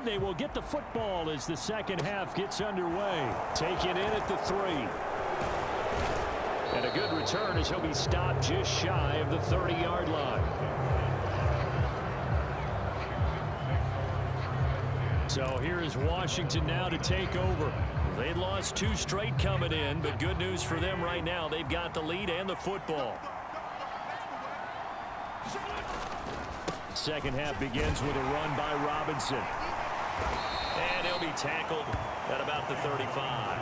lead. They will get the football as the second half gets underway. Taken in at the 3. And a good return as he'll be stopped just shy of the 30-yard line. So here is Washington now to take over. They lost 2 straight coming in, but good news for them right now. They've got the lead and the football. Second half begins with a run by Robinson. And he'll be tackled at about the 35.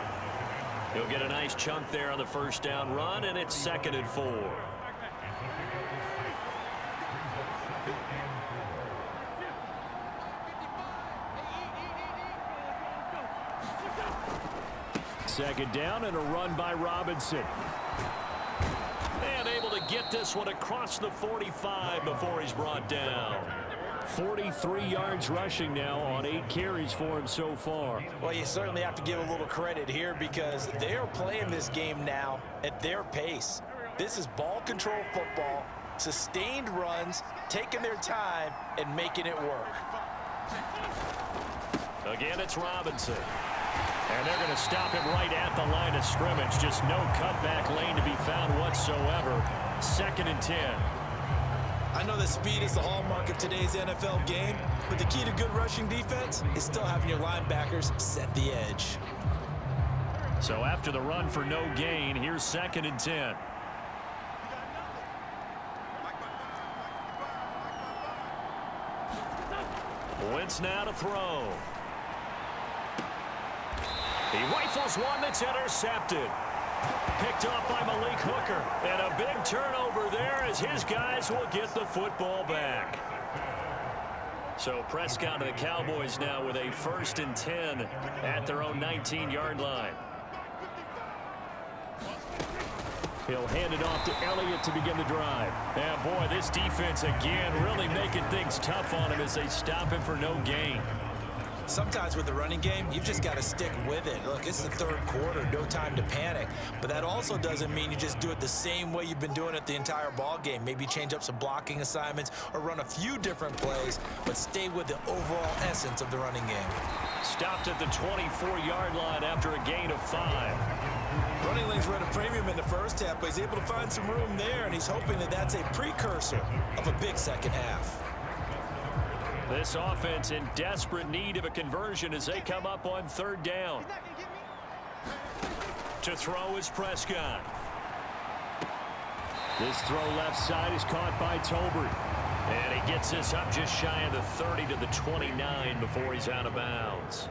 He'll get a nice chunk there on the first down run, and it's 2nd and 4. Second down and a run by Robinson. And able to get this one across the 45 before he's brought down. 43 yards rushing now on 8 carries for him so far. Well, you certainly have to give a little credit here because they are playing this game now at their pace. This is ball control football, sustained runs, taking their time and making it work. Again, it's Robinson. And they're going to stop him right at the line of scrimmage. Just no cutback lane to be found whatsoever. 2nd and 10. I know that speed is the hallmark of today's NFL game, but the key to good rushing defense is still having your linebackers set the edge. So after the run for no gain, here's 2nd and 10. Wentz now to throw. He rifles one that's intercepted. Picked off by Malik Hooker. And a big turnover there as his guys will get the football back. So Prescott and the Cowboys now with a 1st and 10 at their own 19-yard line. He'll hand it off to Elliott to begin the drive. And boy, this defense again really making things tough on him as they stop him for no gain. Sometimes with the running game, you've just got to stick with it. Look, it's the 3rd quarter, no time to panic. But that also doesn't mean you just do it the same way you've been doing it the entire ball game. Maybe change up some blocking assignments or run a few different plays, but stay with the overall essence of the running game. Stopped at the 24-yard line after a gain of 5. Running lanes were at a premium in the first half, but he's able to find some room there, and he's hoping that that's a precursor of a big second half. This offense in desperate need of a conversion as they come up on 3rd down. To throw is Prescott. This throw left side is caught by Tolbert. And he gets this up just shy of the 30 to the 29 before he's out of bounds.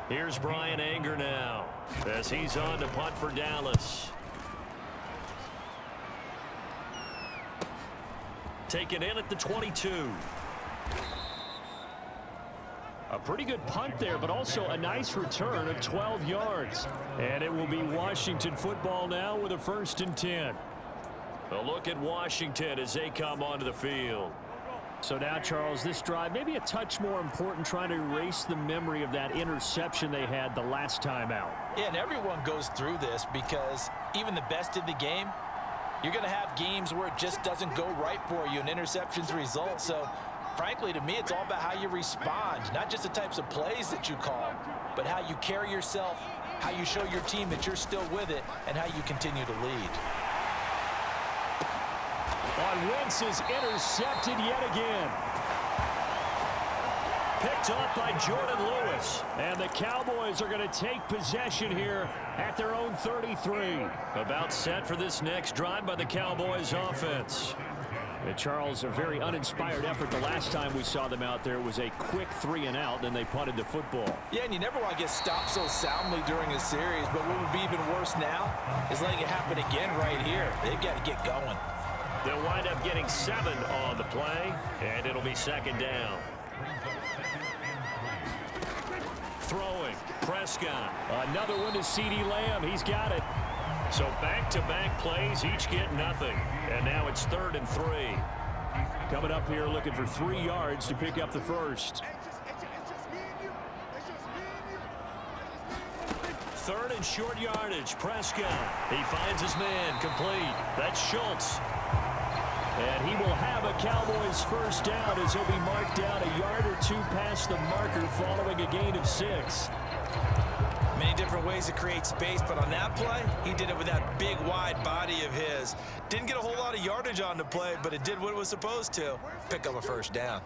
Here's Brian Anger now as he's on to punt for Dallas. Taken in at the 22. A pretty good punt there, but also a nice return of 12 yards. And it will be Washington football now with a 1st and 10. A look at Washington as they come onto the field. So now, Charles, this drive maybe a touch more important, trying to erase the memory of that interception they had the last time out. Yeah, and everyone goes through this because even the best in the game, you're going to have games where it just doesn't go right for you and interceptions result. So frankly, to me, it's all about how you respond, not just the types of plays that you call, but how you carry yourself, how you show your team that you're still with it, and how you continue to lead. On Wentz is intercepted yet again. Picked off by Jordan Lewis. And the Cowboys are going to take possession here at their own 33. About set for this next drive by the Cowboys offense. And Charles, a very uninspired effort the last time we saw them out there. Was a quick 3 and out, then they punted the football. Yeah, and you never want to get stopped so soundly during a series, but what would be even worse now is letting it happen again right here. They've got to get going. They'll wind up getting 7 on the play, and it'll be 2nd down. Throwing, Prescott. Another one to CeeDee Lamb. He's got it. So back-to-back plays, each get nothing. And now it's 3rd and 3. Coming up here looking for 3 yards to pick up the first. 3rd and short yardage. Prescott. He finds his man complete. That's Schultz. And he will have a Cowboys first down as he'll be marked down a yard or two past the marker following a gain of 6. Many different ways to create space, but on that play, he did it with that big, wide body of his. Didn't get a whole lot of yardage on the play, but it did what it was supposed to. Pick up a first down.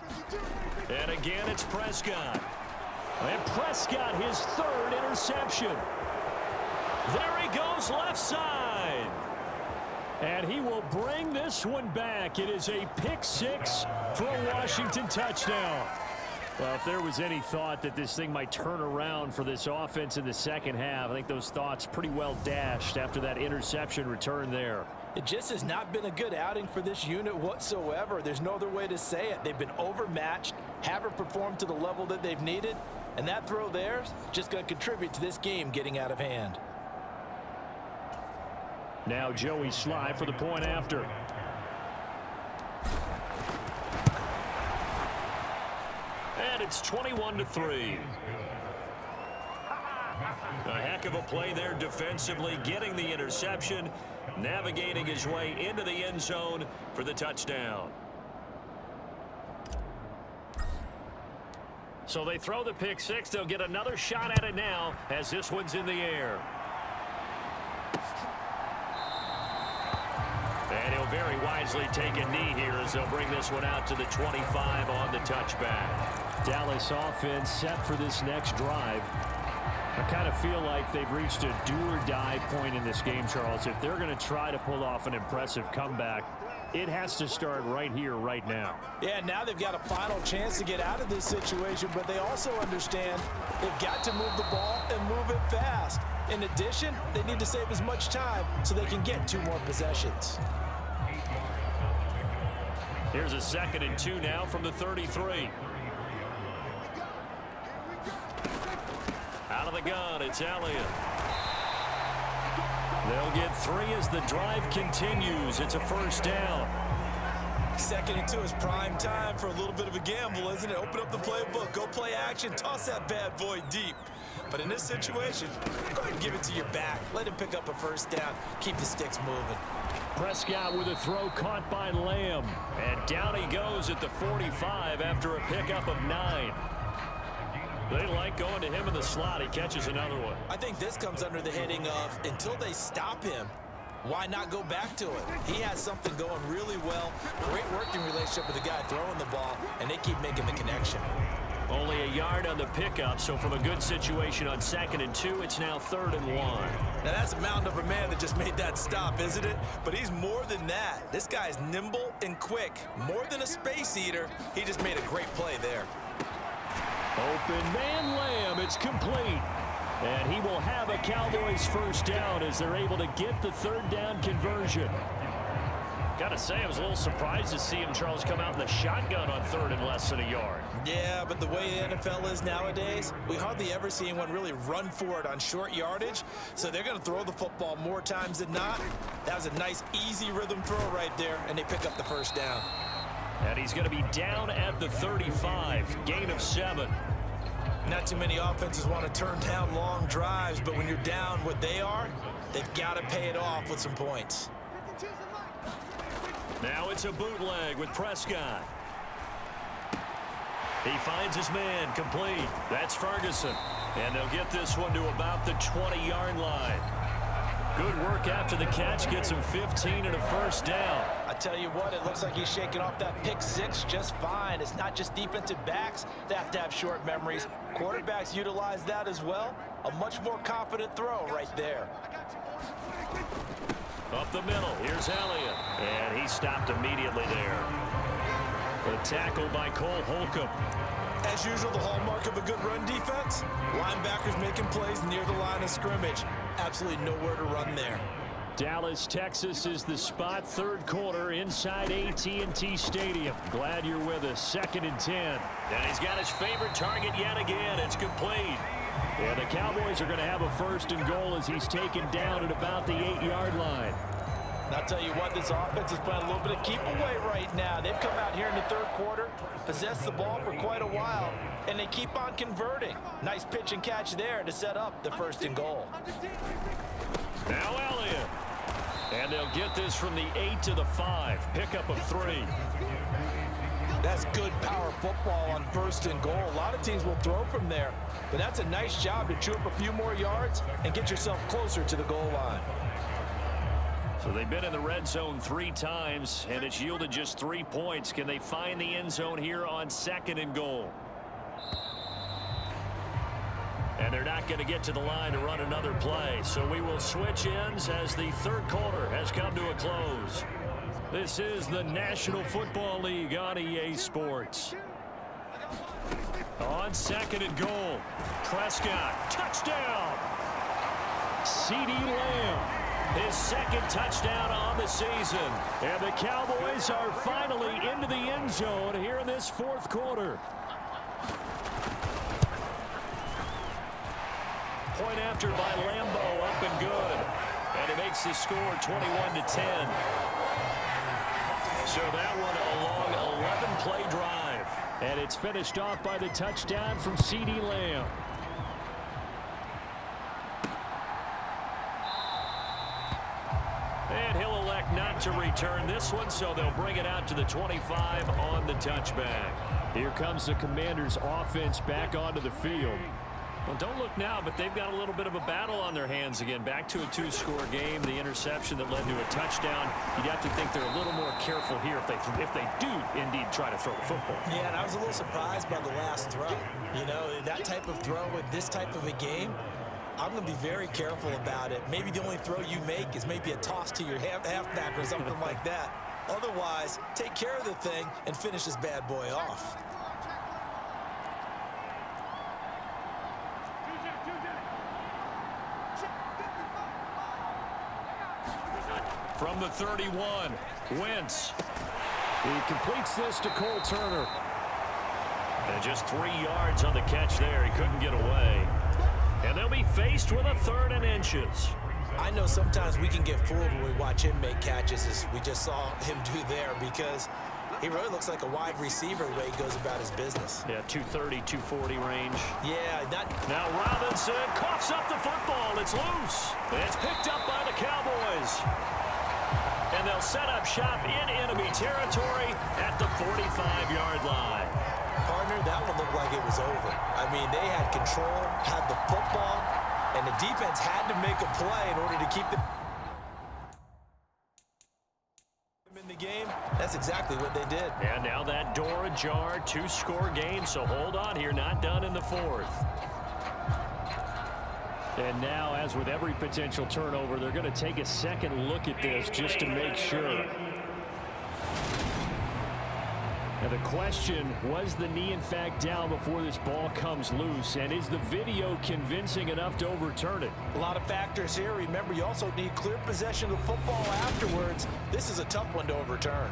And again, it's Prescott. And Prescott, his 3rd interception. There he goes, left side. And he will bring this one back. It is a pick 6 for a Washington touchdown. Well, if there was any thought that this thing might turn around for this offense in the second half, I think those thoughts pretty well dashed after that interception return there. It just has not been a good outing for this unit whatsoever. There's no other way to say it. They've been overmatched, haven't performed to the level that they've needed, and that throw there is just going to contribute to this game getting out of hand. Now Joey Sly for the point after. And it's 21-3. A heck of a play there defensively, getting the interception, navigating his way into the end zone for the touchdown. So they throw the pick 6. They'll get another shot at it now as this one's in the air. And he'll very wisely take a knee here as they'll bring this one out to the 25 on the touchback. Dallas offense set for this next drive. I kind of feel like they've reached a do-or-die point in this game, Charles. If they're going to try to pull off an impressive comeback, it has to start right here, right now. Yeah, now they've got a final chance to get out of this situation, but they also understand they've got to move the ball and move it fast. In addition, they need to save as much time so they can get 2 more possessions. Here's a 2nd and 2 now from the 33. Out of the gun, it's Elliott. They'll get 3 as the drive continues. It's a first down. 2nd and 2 is prime time for a little bit of a gamble, isn't it? Open up the playbook, go play action, toss that bad boy deep. But in this situation, go ahead and give it to your back. Let him pick up a first down. Keep the sticks moving. Prescott with a throw caught by Lamb. And down he goes at the 45 after a pickup of 9. They like going to him in the slot. He catches another one. I think this comes under the heading of until they stop him, why not go back to it? He has something going really well. Great working relationship with the guy throwing the ball, and they keep making the connection. Only a yard on the pickup, so from a good situation on 2nd and 2, it's now 3rd and 1. Now that's a mountain of a man that just made that stop, isn't it? But he's more than that. This guy's nimble and quick. More than a space eater, he just made a great play there. Open man Lamb, it's complete. And he will have a Cowboys first down as they're able to get the 3rd down conversion. Got to say, I was a little surprised to see him, Charles, come out in the shotgun on 3rd and less than a yard. Yeah, but the way the NFL is nowadays, we hardly ever see anyone really run for it on short yardage. So they're going to throw the football more times than not. That was a nice, easy rhythm throw right there, and they pick up the first down. And he's going to be down at the 35, gain of 7. Not too many offenses want to turn down long drives, but when you're down what they are, they've got to pay it off with some points. Now it's a bootleg with Prescott. He finds his man, complete. That's Ferguson. And they'll get this one to about the 20-yard line. Good work after the catch, gets him 15 and a first down. I tell you what, it looks like he's shaking off that pick 6 just fine. It's not just defensive backs that have to have short memories. Quarterbacks utilize that as well. A much more confident throw right there. Up the middle, here's Elliott. And he stopped immediately there. A tackle by Cole Holcomb. As usual, the hallmark of a good run defense, linebackers making plays near the line of scrimmage. Absolutely nowhere to run there. Dallas, Texas is the spot, 3rd quarter inside AT&T Stadium. Glad you're with us. 2nd and 10. And he's got his favorite target yet again. It's complete. And the Cowboys are going to have a 1st and goal as he's taken down at about the 8-yard line. And I'll tell you what, this offense is playing a little bit of keep away right now. They've come out here in the 3rd quarter, possessed the ball for quite a while, and they keep on converting. Nice pitch and catch there to set up the 1st and goal. Now Elliott. And they'll get this from the 8 to the 5. Pickup of 3. That's good power football on 1st and goal. A lot of teams will throw from there, but that's a nice job to chew up a few more yards and get yourself closer to the goal line. So they've been in the red zone 3 times, and it's yielded just 3 points. Can they find the end zone here on 2nd and goal? And they're not going to get to the line to run another play. So we will switch ends as the 3rd quarter has come to a close. This is the National Football League on EA Sports. On 2nd and goal, Prescott, touchdown! CeeDee Lamb, his 2nd touchdown on the season. And the Cowboys are finally into the end zone here in this 4th quarter. Point after by Lambeau, up and good. And it makes the score 21-10. So that one a long 11-play drive. And it's finished off by the touchdown from CeeDee Lamb. And he'll elect not to return this one, so they'll bring it out to the 25 on the touchback. Here comes the Commanders' offense back onto the field. Well, don't look now, but they've got a little bit of a battle on their hands again. Back to a 2-score game. The interception that led to a touchdown. You'd have to think they're a little more careful here if they do indeed try to throw the football. Yeah, and I was a little surprised by the last throw. You know, that type of throw with this type of a game, I'm going to be very careful about it. Maybe the only throw you make is maybe a toss to your halfback or something like that. Otherwise, take care of the thing and finish this bad boy off. From the 31, Wentz. He completes this to Cole Turner. And just 3 yards on the catch there. He couldn't get away. And they'll be faced with a 3rd and inches. I know sometimes we can get fooled when we watch him make catches, as we just saw him do there, because he really looks like a wide receiver the way he goes about his business. Yeah, 230, 240 range. Yeah, Now Robinson coughs up the football. It's loose. It's picked up by the Cowboys. And they'll set up shop in enemy territory at the 45-yard line. Partner, that one looked like it was over. I mean, they had control, had the football, and the defense had to make a play in order to keep them in the game. That's exactly what they did. And now that door ajar, 2-score game, so hold on here, not done in the 4th. And now, as with every potential turnover, they're going to take a second look at this just to make sure. And the question, was the knee in fact down before this ball comes loose? And is the video convincing enough to overturn it? A lot of factors here. Remember, you also need clear possession of the football afterwards. This is a tough one to overturn.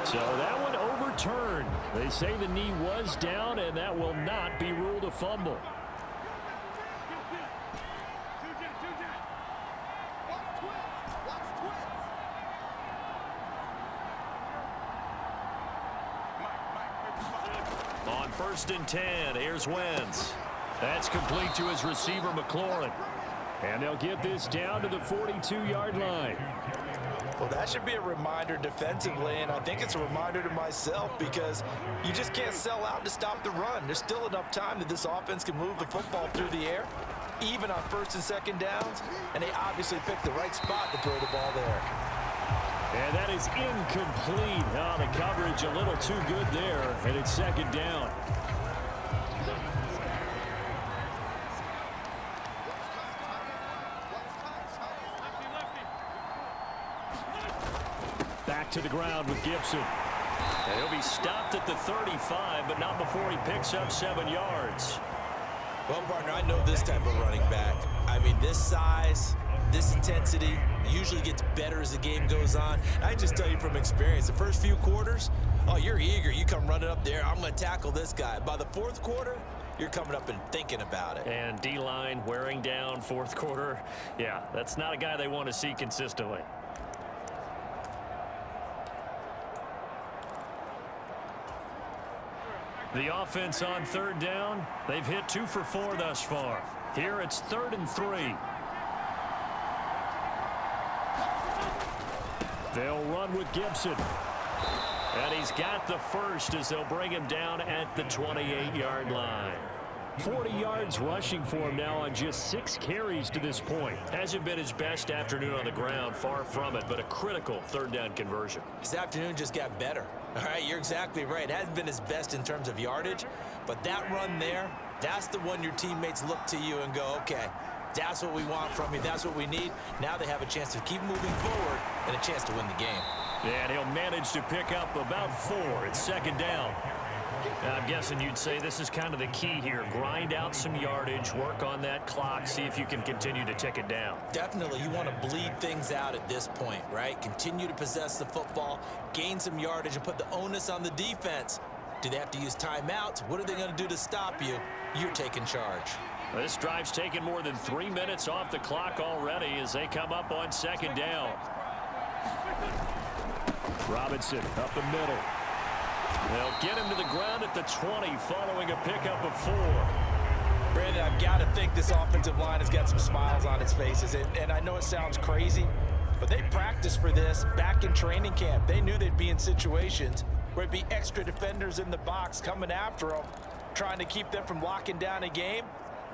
So that one overturned. They say the knee was down, and that will not be ruled a fumble. On 1st and 10, here's Wentz. That's complete to his receiver, McLaurin. And they'll get this down to the 42-yard line. Well, that should be a reminder defensively, and I think it's a reminder to myself, because you just can't sell out to stop the run. There's still enough time that this offense can move the football through the air, even on 1st and 2nd downs, and they obviously picked the right spot to throw the ball there. And that is incomplete. Oh, the coverage a little too good there, and it's 2nd down. Back to the ground with Gibson. And he'll be stopped at the 35, but not before he picks up 7 yards. Well, partner, I know this type of running back. I mean, this size, this intensity usually gets better as the game goes on. I can just tell you from experience, the first few quarters, oh, you're eager. You come running up there, I'm going to tackle this guy. By the 4th quarter, you're coming up and thinking about it. And D-line wearing down 4th quarter. Yeah, that's not a guy they want to see consistently. The offense on third down, they've hit 2 for 4 thus far. Here it's 3rd and 3. They'll run with Gibson. And he's got the first as they'll bring him down at the 28-yard line. 40 yards rushing for him now on just 6 carries to this point. Hasn't been his best afternoon on the ground, far from it, but a critical 3rd down conversion. His afternoon just got better. All right, you're exactly right. It hasn't been his best in terms of yardage, but that run there, that's the one your teammates look to you and go, okay, that's what we want from you. That's what we need. Now they have a chance to keep moving forward and a chance to win the game. And he'll manage to pick up about 4. It's 2nd down. I'm guessing you'd say this is kind of the key here. Grind out some yardage, work on that clock, see if you can continue to tick it down. Definitely, you want to bleed things out at this point, right? Continue to possess the football, gain some yardage, and put the onus on the defense. Do they have to use timeouts? What are they going to do to stop you? You're taking charge. This drive's taken more than 3 minutes off the clock already as they come up on 2nd down. Robinson up the middle. They'll get him to the ground at the 20 following a pickup of 4. Brandon, I've got to think this offensive line has got some smiles on its faces. And I know it sounds crazy, but they practiced for this back in training camp. They knew they'd be in situations where it'd be extra defenders in the box coming after them, trying to keep them from locking down a game.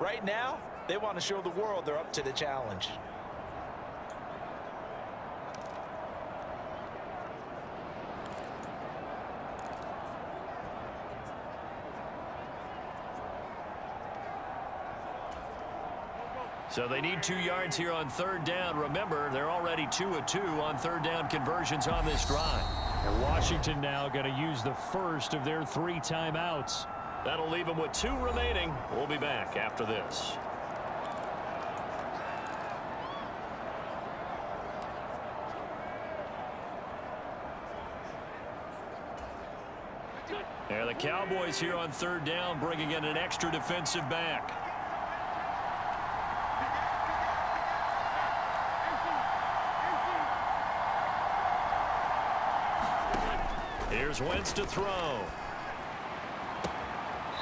Right now, they want to show the world they're up to the challenge. So they need 2 yards here on 3rd down. Remember, they're already 2 of 2 on 3rd down conversions on this drive. And Washington now going to use the first of their 3 timeouts. That'll leave them with 2 remaining. We'll be back after this. And the Cowboys here on 3rd down, bringing in an extra defensive back. Here's Wentz to throw.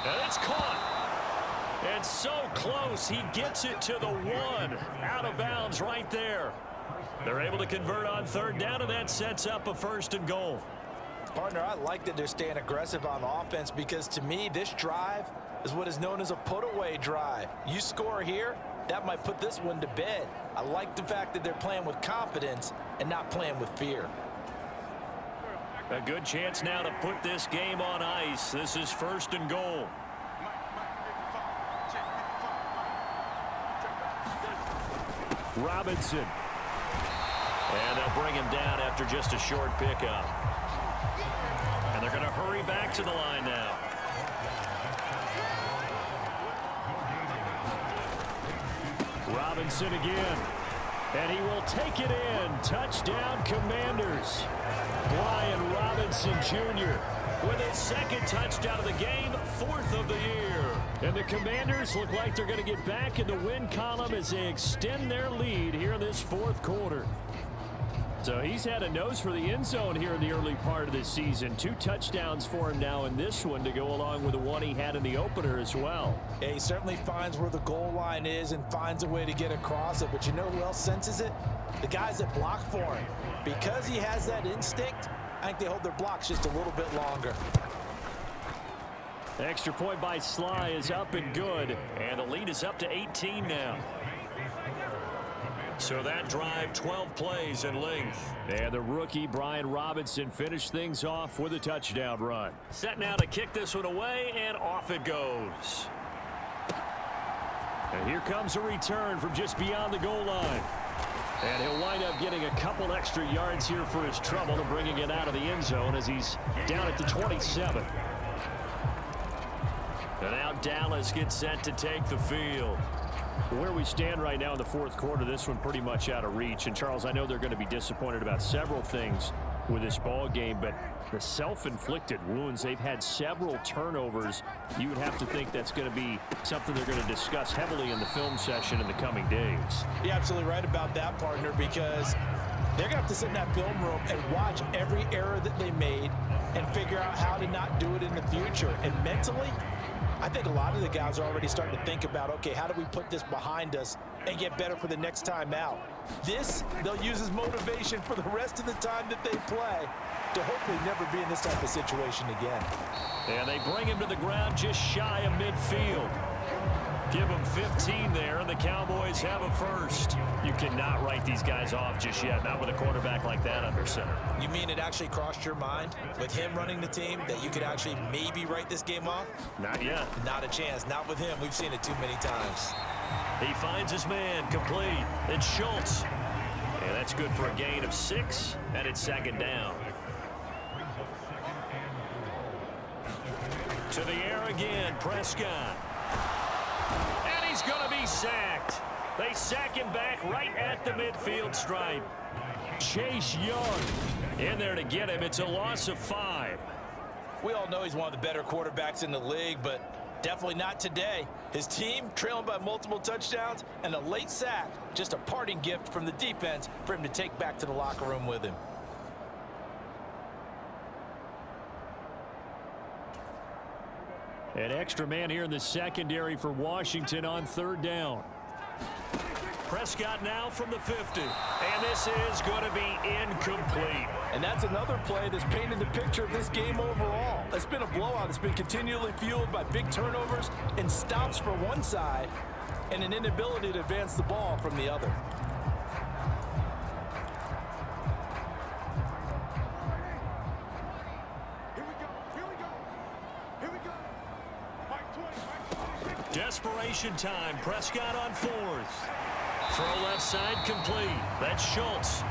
And it's caught. And so close, he gets it to the 1. Out of bounds right there. They're able to convert on 3rd down, and that sets up a 1st and goal. Partner, I like that they're staying aggressive on offense because to me, this drive is what is known as a put-away drive. You score here, that might put this one to bed. I like the fact that they're playing with confidence and not playing with fear. A good chance now to put this game on ice. This is 1st and goal. Robinson. And they'll bring him down after just a short pickup. And they're going to hurry back to the line now. Robinson again. And he will take it in. Touchdown, Commanders. Brian Robinson Jr. with his 2nd touchdown of the game, 4th of the year. And the Commanders look like they're going to get back in the win column as they extend their lead here in this 4th quarter. So he's had a nose for the end zone here in the early part of this season. 2 touchdowns for him now in this one to go along with the one he had in the opener as well. Yeah, he certainly finds where the goal line is and finds a way to get across it. But you know who else senses it? The guys that block for him. Because he has that instinct, I think they hold their blocks just a little bit longer. The extra point by Sly is up and good. And the lead is up to 18 now. So that drive, 12 plays in length. And the rookie, Brian Robinson, finished things off with a touchdown run. Set now to kick this one away, and off it goes. And here comes a return from just beyond the goal line. And he'll wind up getting a couple extra yards here for his trouble and bringing it out of the end zone as he's down at the 27. And now Dallas gets set to take the field. Where we stand right now in the 4th quarter, this one pretty much out of reach. And, Charles, I know they're going to be disappointed about several things with this ball game, but the self-inflicted wounds, they've had several turnovers. You would have to think that's going to be something they're going to discuss heavily in the film session in the coming days. You're absolutely right about that, partner, because They're going to have to sit in that film room and watch every error that they made and figure out how to not do it in the future. And mentally, I think a lot of the guys are already starting to think about, okay, how do we put this behind us and get better for the next time out? This, they'll use as motivation for the rest of the time that they play to hopefully never be in this type of situation again. And they bring him to the ground just shy of midfield. Give him 15 there, and the Cowboys have a first. You cannot write these guys off just yet, not with a quarterback like that under center. You mean it actually crossed your mind with him running the team that you could actually maybe write this game off? Not yet. Not a chance. Not with him. We've seen it too many times. He finds his man complete. It's Schultz. And that's good for a gain of 6, and it's second down. To the air again, Prescott. And he's going to be sacked. They sack him back right at the midfield stripe. Chase Young in there to get him. It's a loss of 5. We all know he's one of the better quarterbacks in the league, but definitely not today. His team trailing by multiple touchdowns and a late sack. Just a parting gift from the defense for him to take back to the locker room with him. An extra man here in the secondary for Washington on third down. Prescott now from the 50. And this is going to be incomplete. And that's another play that's painted the picture of this game overall. It's been a blowout. It's been continually fueled by big turnovers and stops for one side and an inability to advance the ball from the other. Desperation time. Prescott on 4th. Throw left side complete. That's Schultz.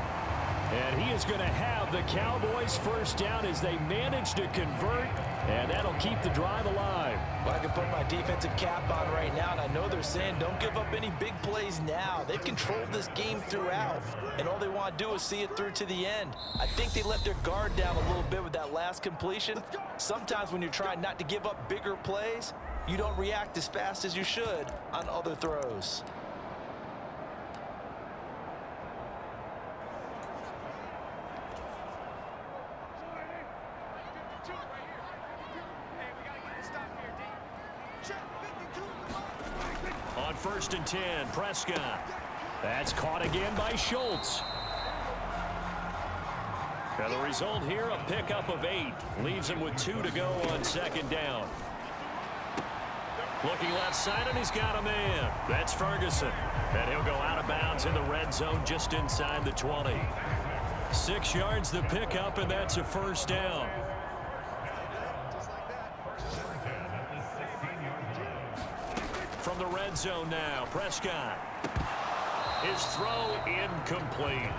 And he is going to have the Cowboys first down as they manage to convert. And that'll keep the drive alive. Well, I can put my defensive cap on right now, and I know they're saying don't give up any big plays now. They've controlled this game throughout, and all they want to do is see it through to the end. I think they let their guard down a little bit with that last completion. Sometimes when you're trying not to give up bigger plays, you don't react as fast as you should on other throws. On 1st and 10, Prescott. That's caught again by Schultz. Now the result here, a pickup of 8. Leaves him with 2 to go on second down. Looking left side, and he's got a man. That's Ferguson. And he'll go out of bounds in the red zone just inside the 20. 6 yards the pickup, and that's a first down. From the red zone now, Prescott. His throw incomplete.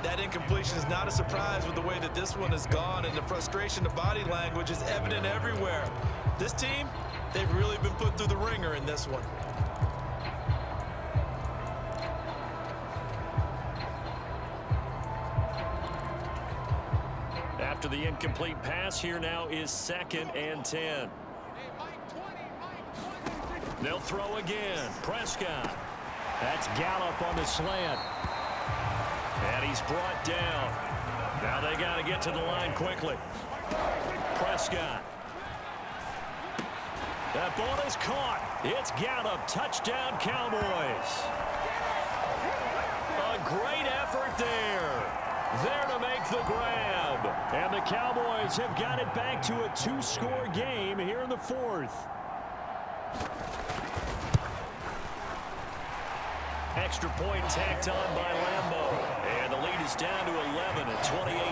That incompletion is not a surprise with the way that this one has gone, and the frustration of body language is evident everywhere. This team, they've really been put through the ringer in this one. After the incomplete pass, here now is 2nd and 10. They'll throw again. Prescott. That's Gallup on the slant. And he's brought down. Now they got to get to the line quickly. Prescott. That ball is caught. It's Gallup. Touchdown, Cowboys. A great effort there. There to make the grab. And the Cowboys have got it back to a 2-score game here in the 4th. Extra point tacked on by Lambeau. And the lead is down to 11 at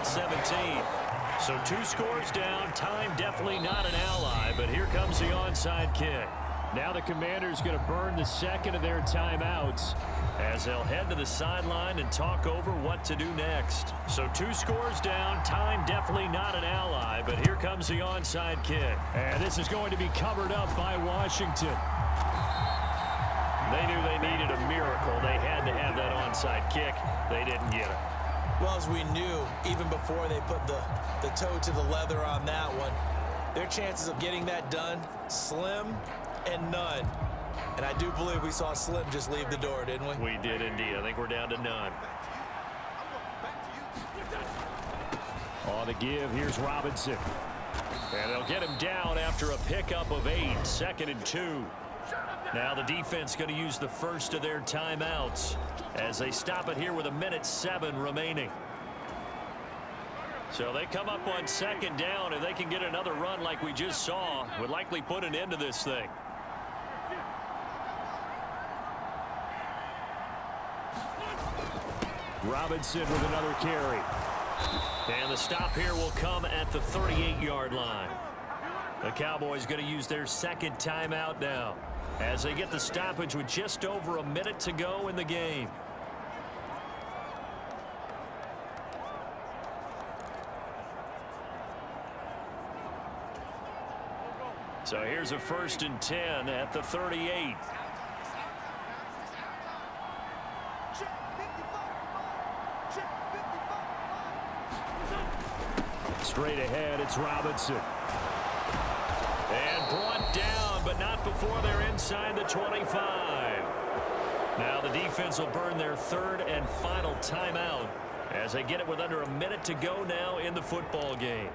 28-17. So 2 scores down. Time definitely not an ally, but here comes the onside kick. Now the Commanders going to burn the second of their timeouts as they'll head to the sideline and talk over what to do next. So 2 scores down. Time definitely not an ally, but here comes the onside kick. And this is going to be covered up by Washington. They knew they needed a miracle. They had to have that onside kick. They didn't get it. Well, as we knew, even before they put the toe to the leather on that one, their chances of getting that done, slim and none. And I do believe we saw Slim just leave the door, didn't we? We did indeed. I think we're down to none. On the give, here's Robinson. And they'll get him down after a pickup of 8, 2nd and 2. Now the defense going to use the first of their timeouts as they stop it here with 1:07 remaining. So they come up on 2nd down, and they can get another run like we just saw. Would likely put an end to this thing. Robinson with another carry. And the stop here will come at the 38-yard line. The Cowboys going to use their 2nd timeout now as they get the stoppage with just over a minute to go in the game. So here's a 1st and 10 at the 38. Straight ahead, it's Robinson. And brought down, but not before they're inside the 25. Now the defense will burn their 3rd and final timeout as they get it with under a minute to go now in the football game.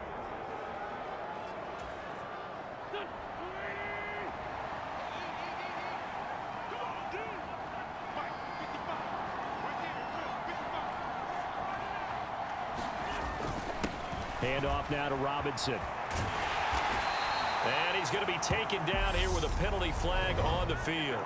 Handoff now to Robinson. And he's going to be taken down here with a penalty flag on the field.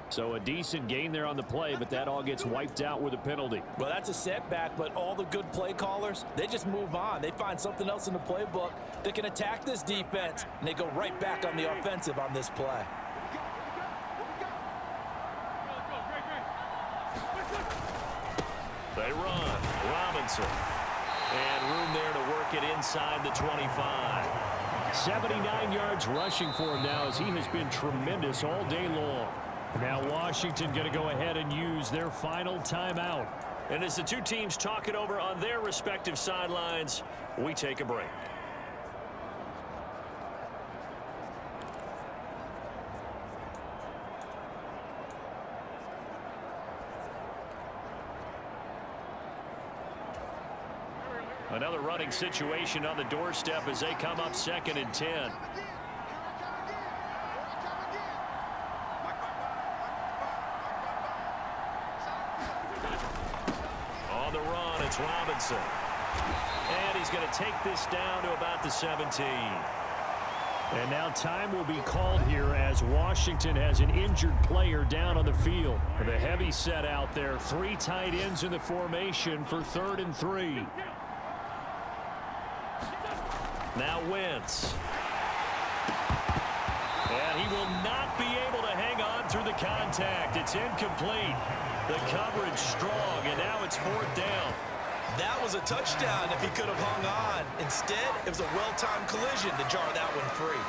So a decent gain there on the play, but that all gets wiped out with a penalty. Well, that's a setback, but all the good play callers, they just move on. They find something else in the playbook that can attack this defense, and they go right back on the offensive on this play. They run. Robinson. And room there to work it inside the 25. 79 yards rushing for him now as he has been tremendous all day long. Now Washington going to go ahead and use their final timeout. And as the two teams talk it over on their respective sidelines, we take a break. Another running situation on the doorstep as they come up 2nd and 10. On the run, it's Robinson. And he's going to take this down to about the 17. And now time will be called here as Washington has an injured player down on the field. The heavy set out there. 3 tight ends in the formation for 3rd and 3. Now Wentz. And he will not be able to hang on through the contact. It's incomplete. The coverage strong, and now it's 4th down. That was a touchdown if he could have hung on. Instead, it was a well-timed collision to jar that one free.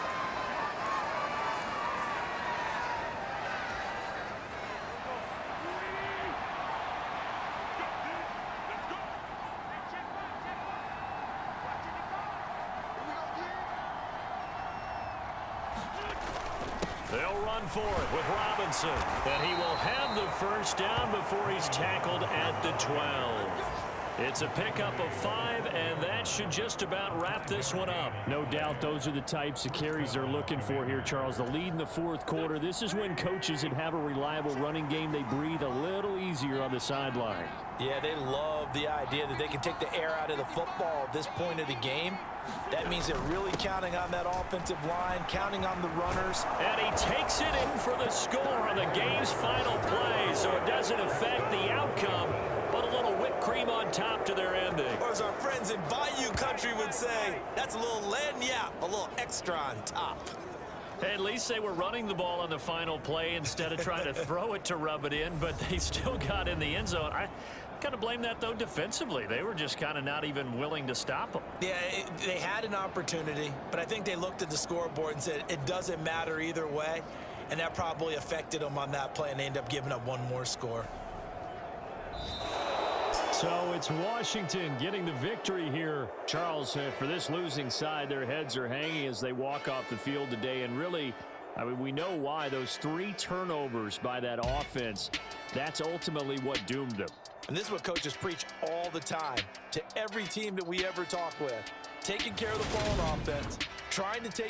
They'll run for it with Robinson. And he will have the 1st down before he's tackled at the 12. It's a pickup of 5, and that should just about wrap this one up. No doubt those are the types of carries they're looking for here, Charles. The lead in the 4th quarter. This is when coaches that have a reliable running game, they breathe a little easier on the sideline. Yeah, they love the idea that they can take the air out of the football at this point of the game. That means they're really counting on that offensive line, counting on the runners. And he takes it in for the score on the game's final play, so it doesn't affect the outcome, but a little whipped cream on top to their ending. Or as our friends in Bayou Country would say, that's a little lagniappe, a little extra on top. At least they were running the ball on the final play instead of trying to throw it to rub it in, but they still got in the end zone. I kind of blame that, though, defensively. They were just kind of not even willing to stop them. Yeah, they had an opportunity, but I think they looked at the scoreboard and said it doesn't matter either way, and that probably affected them on that play, and they ended up giving up one more score. So it's Washington getting the victory here. Charles, for this losing side, their heads are hanging as they walk off the field today, and really I mean, we know why. Those 3 turnovers by that offense, that's ultimately what doomed them. And this is what coaches preach all the time to every team that we ever talk with. Taking care of the ball on offense, trying to take